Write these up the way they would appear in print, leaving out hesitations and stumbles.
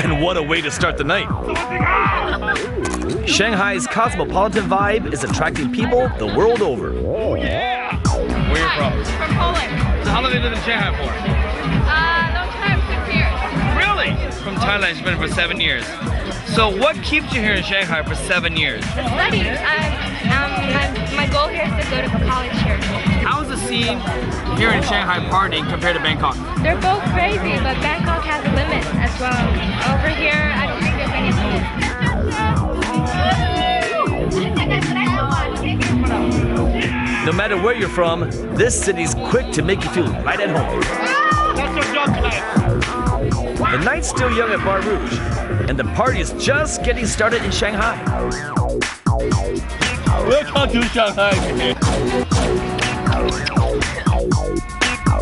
And what a way to start the night. Shanghai's cosmopolitan vibe is attracting people the world over. Oh, yeah. Where are you from? From Poland. So how long have you lived in Shanghai for? Long time, 6 years. Really? From Thailand, you've been for 7 years. So what keeps you here in Shanghai for 7 years? Study. My goal here is to go to college here. How's the scene here in Shanghai partying compared to Bangkok? They're both crazy, but Bangkok has limits as well. Over here, I don't think there's any limits. No matter where you're from, this city's quick to make you feel right at home. The night's still young at Bar Rouge, and the party is just getting started in Shanghai. Welcome to Shanghai.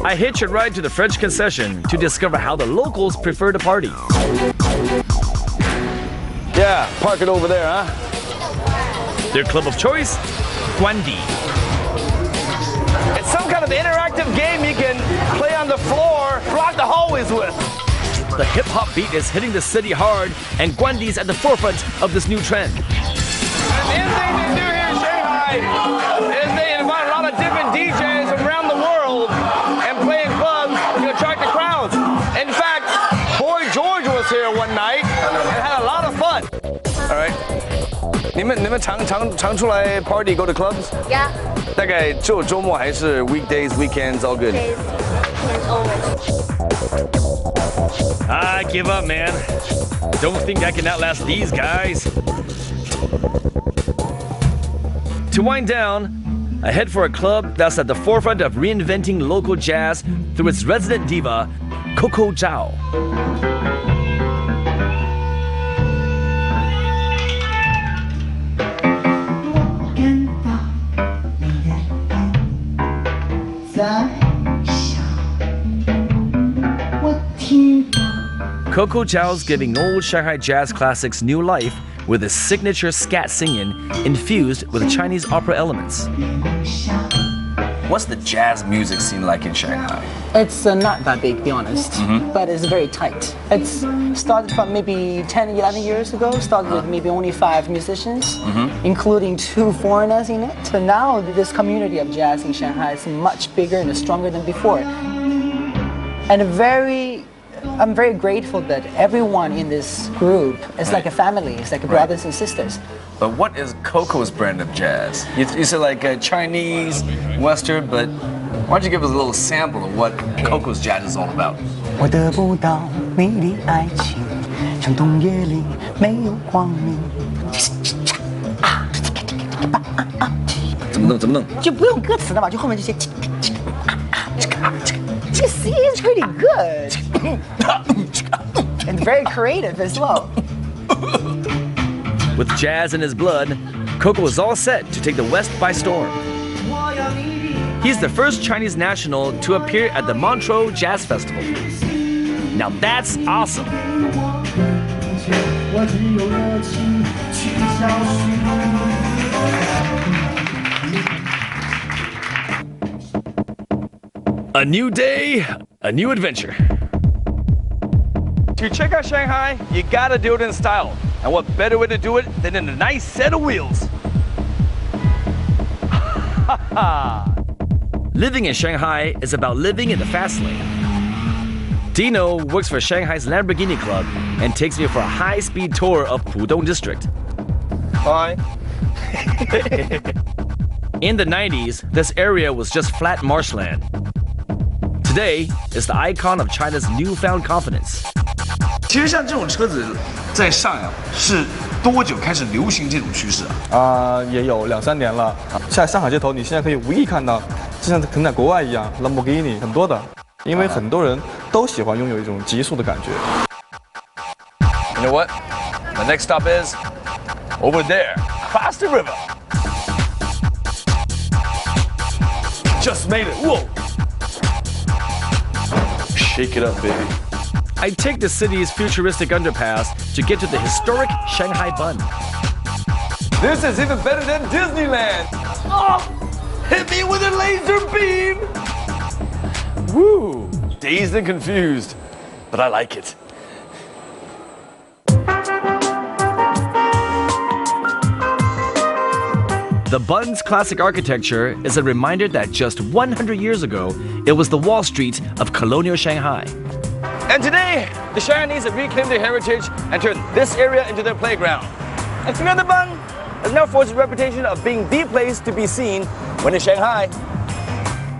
I hitch a ride to the French concession to discover how the locals prefer to party. Yeah, park it over there, huh? Their club of choice, Guandi. It's some kind of interactive game you can play on the floor, block the hallways with. The hip-hop beat is hitting the city hard, and Guandi's at the forefront of this new trend. The thing they do here in Shanghai is they invite a lot of different DJs from around the world and play in clubs to attract the crowds. In fact, Boy George was here one night and had a lot of fun. All right. 你们常出来 party go to clubs? Yeah. 大概只有周末还是 weekdays, weekends, all good? Days. Always. I give up, man. Don't think I can outlast these guys. To wind down, I head for a club that's at the forefront of reinventing local jazz through its resident diva, Coco Zhao. Coco Zhao's giving old Shanghai jazz classics new life with his signature scat singing infused with Chinese opera elements. What's the jazz music scene like in Shanghai? It's not that big, to be honest, but it's very tight. It's started from maybe 10, 11 years ago, started with maybe only 5 musicians, including 2 foreigners in it. So now this community of jazz in Shanghai is much bigger and stronger than before. And I'm very grateful that everyone in this group is like a family, it's like brothers and sisters. But what is Coco's brand of jazz? You said like Chinese, Western, but why don't you give us a little sample of what Coco's jazz is all about? 我得不到你的爱情，像冬夜里没有光明。怎么弄？就不用歌词了嘛，就后面这些。See, it's pretty good. And very creative as well. With jazz in his blood, Coco is all set to take the West by storm. He's the first Chinese national to appear at the Montreux Jazz Festival. Now that's awesome. A new day, a new adventure. To check out Shanghai, you gotta do it in style. And what better way to do it than in a nice set of wheels? Living in Shanghai is about living in the fast lane. Dino works for Shanghai's Lamborghini Club and takes me for a high-speed tour of Pudong District. Hi. In the 90s, this area was just flat marshland. Today, it's the icon of China's newfound confidence. 其实像这种车子，在上海是多久开始流行这种趋势啊？也有2、3年了。在上海街头，你现在可以无意看到，就像可能在国外一样 ，Lamborghini 很多的，因为很多人都喜欢拥有一种极速的感觉。You know what? The next stop is over there, across the river. Just made it. Whoa! Shake it up, baby. I take the city's futuristic underpass to get to the historic Shanghai Bund. This is even better than Disneyland. Oh, hit me with a laser beam. Woo, dazed and confused, but I like it. The Bun's classic architecture is a reminder that just 100 years ago, it was the Wall Street of colonial Shanghai. And today, the Shanghainese have reclaimed their heritage and turned this area into their playground. And 3 on the Bund has now forged its reputation of being the place to be seen when in Shanghai.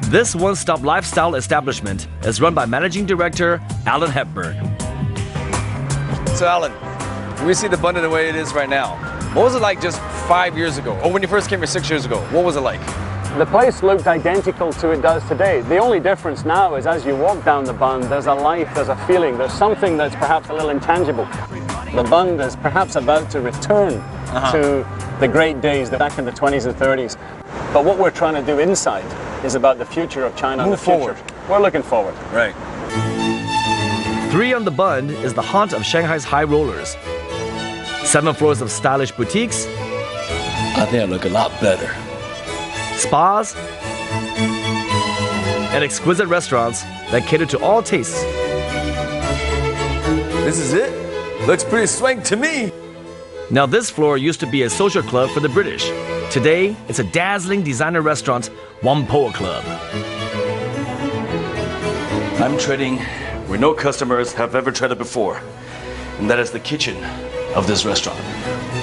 This one-stop lifestyle establishment is run by Managing Director Alan Hepburn. So Alan, we see the Bund the way it is right now. What was it like just 5 years ago, or when you first came here 6 years ago? What was it like? The place looked identical to it does today. The only difference now is as you walk down the Bund, there's a life, there's a feeling, there's something that's perhaps a little intangible. The Bund is perhaps about to return to the great days back in the 20s and 30s. But what we're trying to do inside is about the future of China. Move forward. We're looking forward. Right. 3 on the Bund is the haunt of Shanghai's high rollers. 7 floors of stylish boutiques. I think I look a lot better. Spas, and exquisite restaurants that cater to all tastes. This is it? Looks pretty swank to me. Now this floor used to be a social club for the British. Today, it's a dazzling designer restaurant, Whampoa Club. I'm treading where no customers have ever treaded before, and that is the kitchen of this restaurant.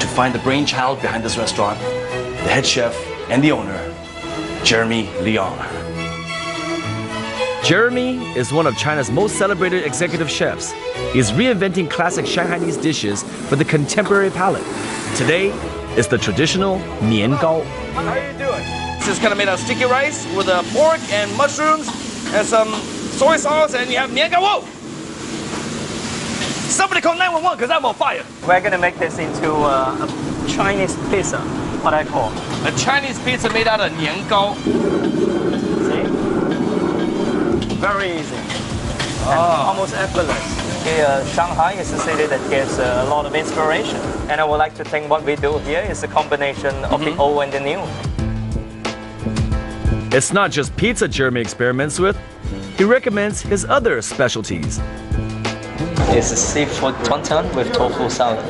To find the brainchild behind this restaurant, the head chef and the owner, Jeremy Leong. Jeremy is one of China's most celebrated executive chefs. He's reinventing classic Shanghainese dishes for the contemporary palate. Today is the traditional Nian Gao. How are you doing? This is kind of made out of sticky rice with pork and mushrooms and some soy sauce, and you have nian gao. Whoa! Somebody call 911 because I'm on fire. We're going to make this into a Chinese pizza, what I call. A Chinese pizza made out of nian gao. See? Very easy. And almost effortless. Here, Shanghai is a city that gives a lot of inspiration. And I would like to think what we do here is a combination of the old and the new. It's not just pizza Jeremy experiments with. He recommends his other specialties. It's a seafood wonton with tofu salad.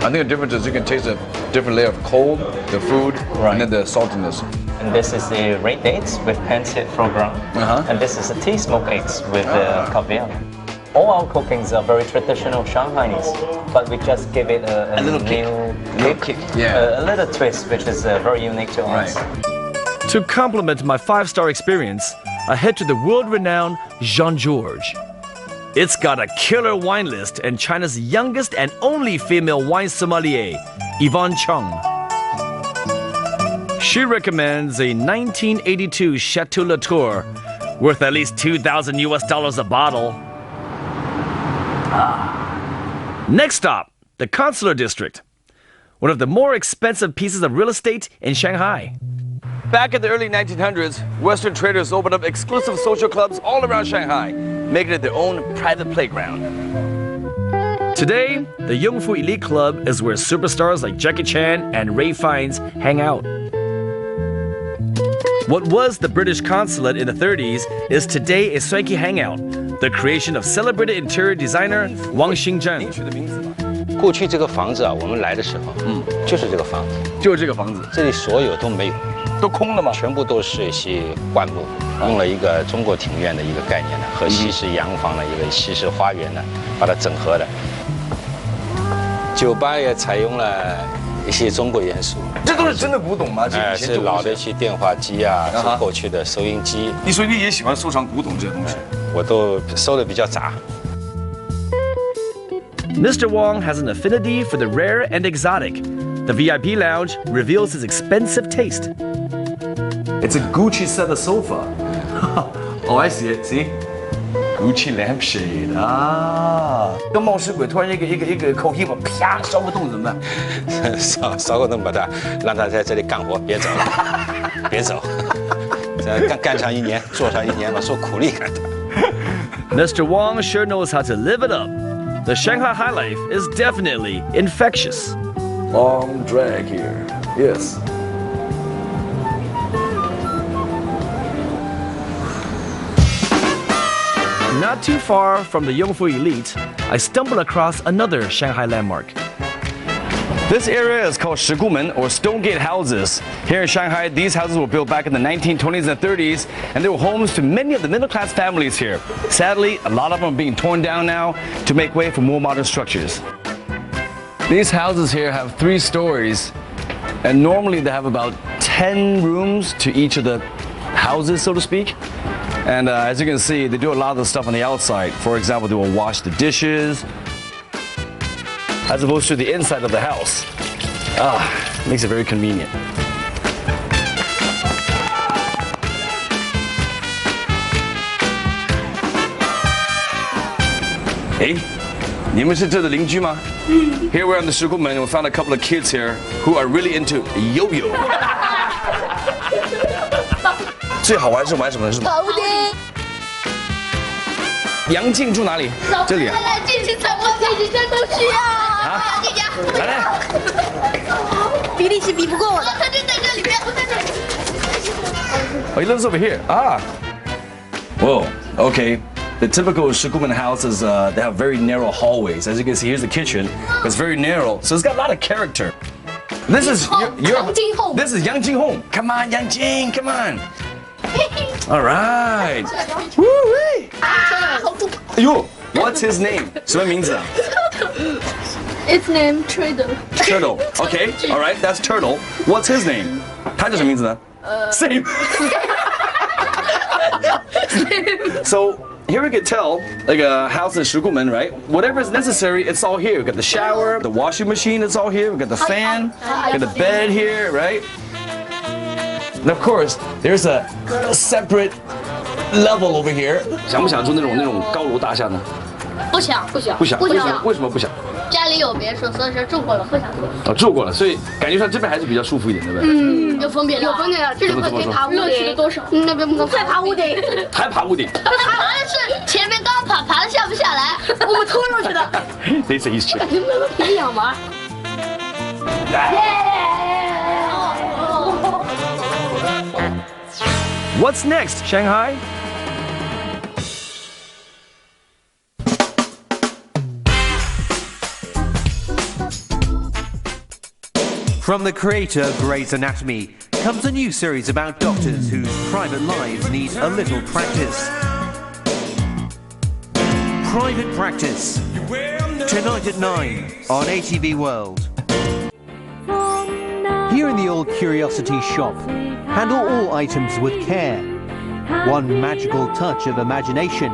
I think the difference is you can taste a different layer of cold, the food, and then the saltiness. And this is the red dates with pan-seared foie gras. And this is the tea smoked eggs with caviar. All our cookings are very traditional Shanghainese, but we just give it a little kick. A little twist, which is very unique to us. To complement my 5-star experience, I head to the world-renowned Jean-Georges. It's got a killer wine list and China's youngest and only female wine sommelier, Yvonne Chung. She recommends a 1982 Chateau Latour worth at least $2,000 a bottle. Next stop, the Consular District, one of the more expensive pieces of real estate in Shanghai. Back in the early 1900s, Western traders opened up exclusive social clubs all around Shanghai, making it their own private playground. Today, the Yongfu Elite Club is where superstars like Jackie Chan and Ray Fiennes hang out. What was the British consulate in the 30s is today a swanky hangout, the creation of celebrated interior designer Wang Xingzhen. 过去这个房子啊，我们来的时候，就是这个房子，就是这个房子，这里所有都没有，都空了吗？全部都是一些灌木，用了一个中国庭院的一个概念呢，和西式洋房的一个西式花园呢，把它整合的。酒吧也采用了一些中国元素。这都是真的古董吗？是老的一些电话机啊，是过去的收音机。你说你也喜欢收藏古董这些东西？我都收的比较杂。 Mr. Wong has an affinity for the rare and exotic. The VIP lounge reveals his expensive taste. It's a Gucci set of sofa. Oh, I see it. See, Gucci lampshade. 啊，跟冒失鬼突然一个口气，我啪烧个洞怎么办？烧个洞把他，让他在这里干活，别走了，别走。干上1年，做上1年，我受苦力干的。 Mr. Wong sure knows how to live it up. The Shanghai high life is definitely infectious. long drag here. Yes. Not too far from the Yongfu Elite, I stumbled across another Shanghai landmark. This area is called Shigumen, or Stone Gate houses. Here in Shanghai, these houses were built back in the 1920s and 30s, and they were homes to many of the middle-class families here. Sadly, a lot of them are being torn down now to make way for more modern structures. These houses here have 3 stories, and normally they have about 10 rooms to each of the houses, so to speak. And as you can see, they do a lot of the stuff on the outside. For example, they will wash the dishes, as opposed to the inside of the house. Makes it very convenient. Hey, 你们是这的邻居吗? Here we're on the Shigumen, and we found a couple of kids here who are really into yo-yo. 最好玩是玩什么？是跑的。杨静住哪里？这里啊。来，进去参观，进去真都需要。啊，进家。来。比利时比不过我的。他就在这里面，我在这里。Oh, he lives over here. Whoa. Okay. The typical Shigumen houses, they have very narrow hallways. As you can see, here's the kitchen. It's very narrow, so it's got a lot of character. This is your This is Yang Jing home. Come on, Yang Jing. Come on. All right. Woo-wee. Yo, what's his name? 什么名字啊? Its name Turtle. Turtle. Okay. All right. That's Turtle. What's his name? 他叫什么名字呢? Same. So here we can tell, like a house in Shigumen, right? Whatever is necessary, it's all here. We got the shower, the washing machine, it's all here. We got the fan, we got the bed here, right? And of course, there's a separate level over here. 想不想住那种高楼大厦呢？不想。为什么不想？家里有别墅，所以说住过了，不想住。住过了，所以感觉上这边还是比较舒服一点，对不对？有分别的，这里可以爬屋顶，乐趣的多少？那边不能再爬屋顶，还爬屋顶？爬的是前面刚爬的下不下来，我们冲上去的。They say he's chill. 你们别养嘛。What's next, Shanghai? From the creator of Grey's Anatomy comes a new series about doctors whose private lives need a little practice. Private Practice. Tonight at 9 on ATV World. Here in the old curiosity shop, handle all items with care. One magical touch of imagination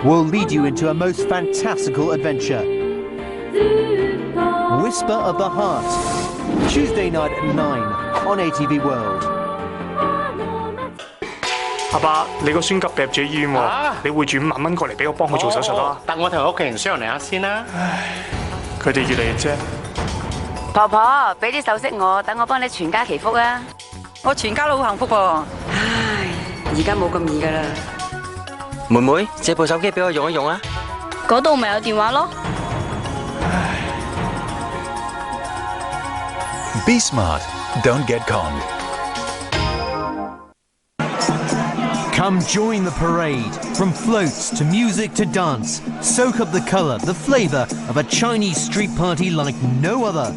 will lead you into a most fantastical adventure. Whisper of the Heart. Tuesday night at 9 on ATV World. 阿伯，你個孫急入咗醫院喎，你匯住5萬蚊過嚟俾我幫佢做手術啦。等我同屋企人商量下先啦。佢哋越嚟越啫。婆婆，俾啲首飾我，等我幫你全家祈福啊！我全家都好幸福噃。唉，而家冇咁易噶啦。妹妹，借部手機俾我用一用啊。嗰度咪有電話咯。Be smart. Don't get conned. Come join the parade. From floats to music to dance. Soak up the colour, the flavour of a Chinese street party like no other.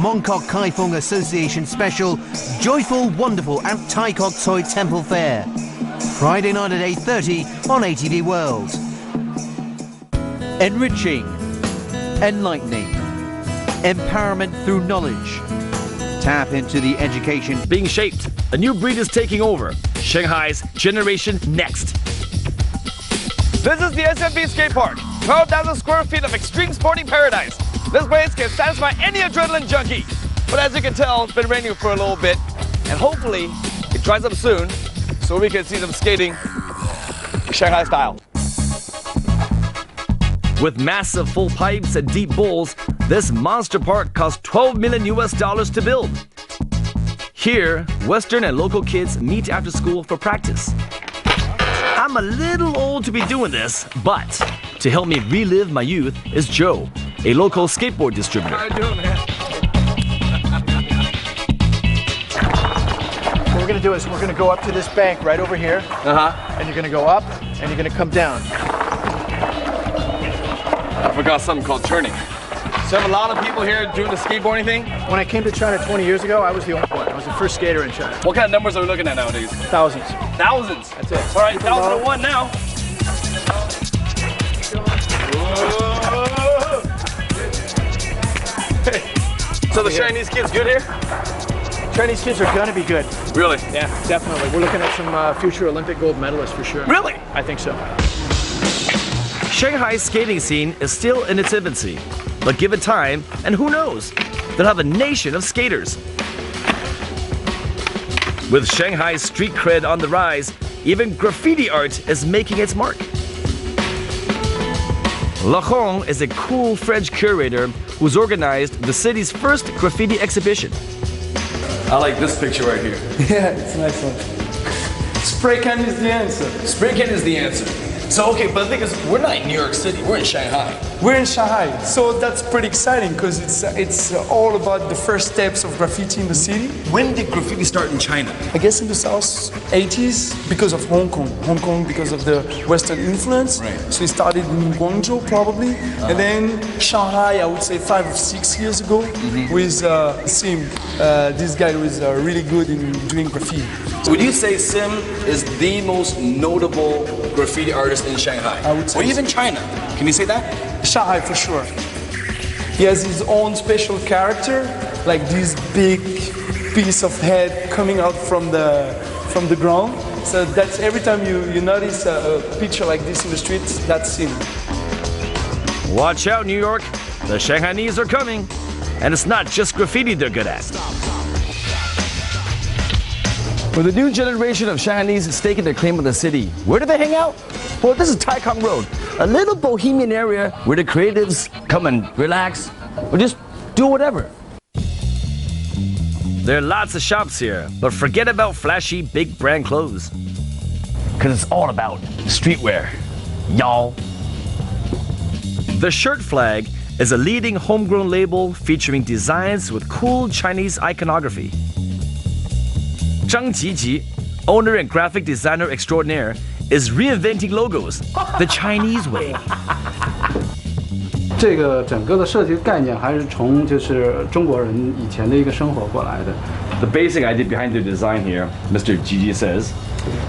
Mongkok Kaifeng Association Special, Joyful, Wonderful at Tai Kok Tsui Temple Fair. Friday night at 8:30 on ATV World. Enriching, enlightening, empowerment through knowledge. Tap into the education being shaped. A new breed is taking over. Shanghai's Generation Next. This is the SMP skate park. 12,000 square feet of extreme sporting paradise. This place can satisfy any adrenaline junkie. But as you can tell, it's been raining for a little bit. And hopefully, it dries up soon so we can see them skating Shanghai style. With massive full pipes and deep bowls, this monster park cost $12 million to build. Here, Western and local kids meet after school for practice. I'm a little old to be doing this, but to help me relive my youth is Joe, a local skateboard distributor. How you doing, man? we're going to do is we're going to go up to this bank right over here. And you're going to go up and you're going to come down. I forgot something called turning. So have a lot of people here doing the skateboarding thing? When I came to China 20 years ago, I was the only one. I was the first skater in China. What kind of numbers are we looking at nowadays? Thousands. Thousands? That's it. All right, 1,001 now. So the Chinese kids good here? Chinese kids are going to be good. Really? Yeah, definitely. We're looking at some future Olympic gold medalists for sure. Really? I think so. Shanghai's skating scene is still in its infancy, but give it time, and who knows, they'll have a nation of skaters. With Shanghai's street cred on the rise, even graffiti art is making its mark. Le Hong is a cool French curator who's organized the city's first graffiti exhibition. I like this picture right here. Yeah, it's a nice one. Spray can is the answer. Spray can is the answer. So, okay, but the thing is, we're not in New York City, we're in Shanghai. We're in Shanghai, so that's pretty exciting because it's all about the first steps of graffiti in the city. When did graffiti start in China? I guess in the South 80s because of Hong Kong. Hong Kong because of the Western influence. Right. So it started in Guangzhou probably. And then Shanghai, I would say 5 or 6 years ago with Sim. This guy was really good in doing graffiti. Would you say Sim is the most notable graffiti artist in Shanghai? I would say or even China. Can you say that? Shanghai for sure. He has his own special character, like this big piece of head coming out from the ground. So that's every time you notice a picture like this in the streets, that's him. Watch out, New York. The Shanghainese are coming. And it's not just graffiti they're good at. With the new generation of Shanghainese staking their claim on the city, where do they hang out? Well, this is Tai Kong Road, a little bohemian area where the creatives come and relax or just do whatever. There are lots of shops here, but forget about flashy big brand clothes. Because it's all about streetwear, y'all. The Shirt Flag is a leading homegrown label featuring designs with cool Chinese iconography. Zhang Jiji, owner and graphic designer extraordinaire, is reinventing logos the Chinese way. 这个整个的设计概念还是从就是中国人以前的一个生活过来的。 The basic idea behind the design here, Mr. Gigi says,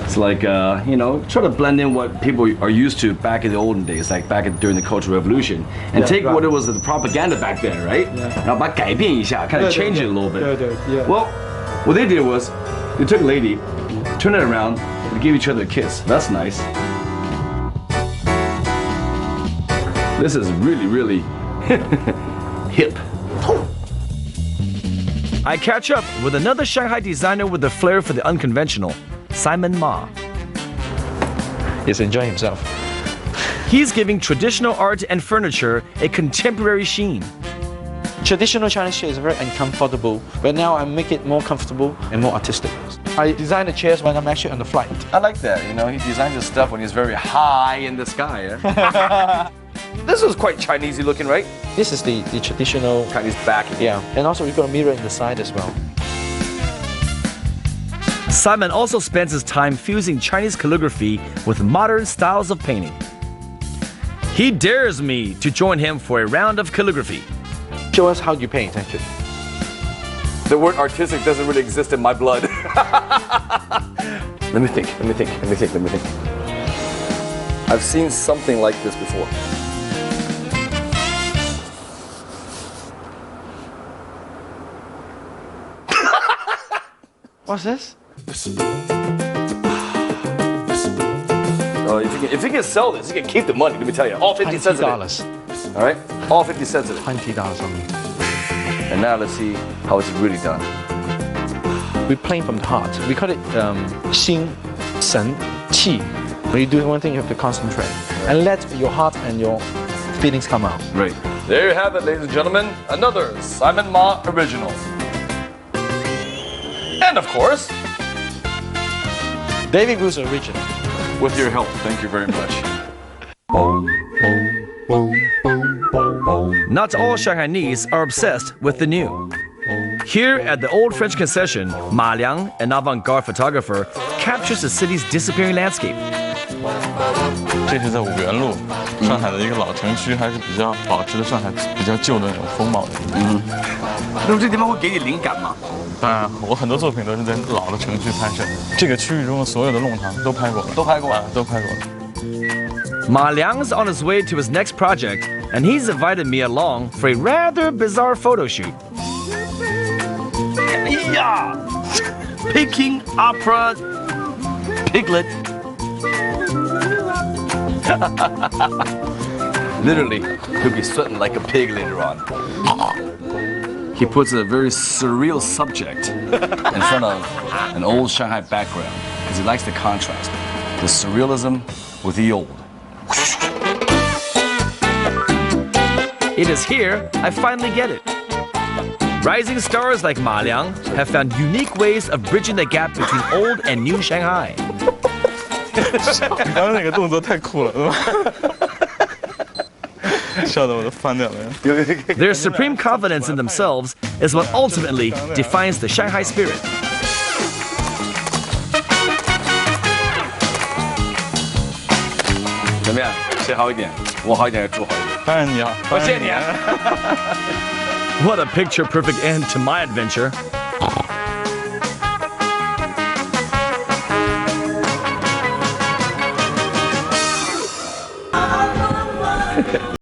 it's like, you know, try to blend in what people are used to back in the olden days, like during the Cultural Revolution, and take what it was the propaganda back then, right? Yeah. 然后把它改变一下, kind of change it a little bit. Yeah. Well, what they did was, they took a lady, turned it around, and gave each other a kiss. That's nice. This is really, really hip. I catch up with another Shanghai designer with a flair for the unconventional, Simon Ma. He's enjoying himself. He's giving traditional art and furniture a contemporary sheen. Traditional Chinese chair is very uncomfortable, but now I make it more comfortable and more artistic. I design the chairs when I'm actually on the flight. I like that, you know, he designs his stuff when he's very high in the sky. Yeah? This was quite Chinese-y looking, right? This is the traditional Chinese back. Yeah, and also we've got a mirror in the side as well. Simon also spends his time fusing Chinese calligraphy with modern styles of painting. He dares me to join him for a round of calligraphy. Show us how you paint, actually. The word artistic doesn't really exist in my blood. Let me think. I've seen something like this before. What's this? Oh, if you can sell this, you can keep the money, let me tell you. All 50 cents of it. All right? All 50 cents of it. $20 only. And now let's see how it's really done. We play from the heart. We call it Xin, Shen, Qi. When you do one thing, you have to concentrate and let your heart and your feelings come out. Right. There you have it, ladies and gentlemen. Another Simon Ma original. And of course, David Wu's original. With your help, thank you very much. Not all Shanghainese are obsessed with the new. Here at the old French concession, Ma Liang, an avant-garde photographer, captures the city's disappearing landscape. 这是在五原路，上海的一个老城区，还是比较保持了上海比较旧的那种风貌的。那么这地方会给你灵感吗？当然，我很多作品都是在老的城区拍摄，这个区域中的所有的弄堂都拍过了，都拍过。 Ma Liang's on his way to his next project, and he's invited me along for a rather bizarre photo shoot. Yeah! Peking Opera Piglet. Literally, he'll be sweating like a pig later on. He puts a very surreal subject in front of an old Shanghai background because he likes the contrast, the surrealism with the old. It is here I finally get it. Rising stars like Ma Liang have found unique ways of bridging the gap between old and new Shanghai. 你刚刚那个动作太酷了，笑得我都翻掉了。Their supreme confidence in themselves is what ultimately defines the Shanghai spirit. 怎么样？谁好一点？我好一点，猪好一点。当然你好，我谢谢你啊。What a picture-perfect end to my adventure.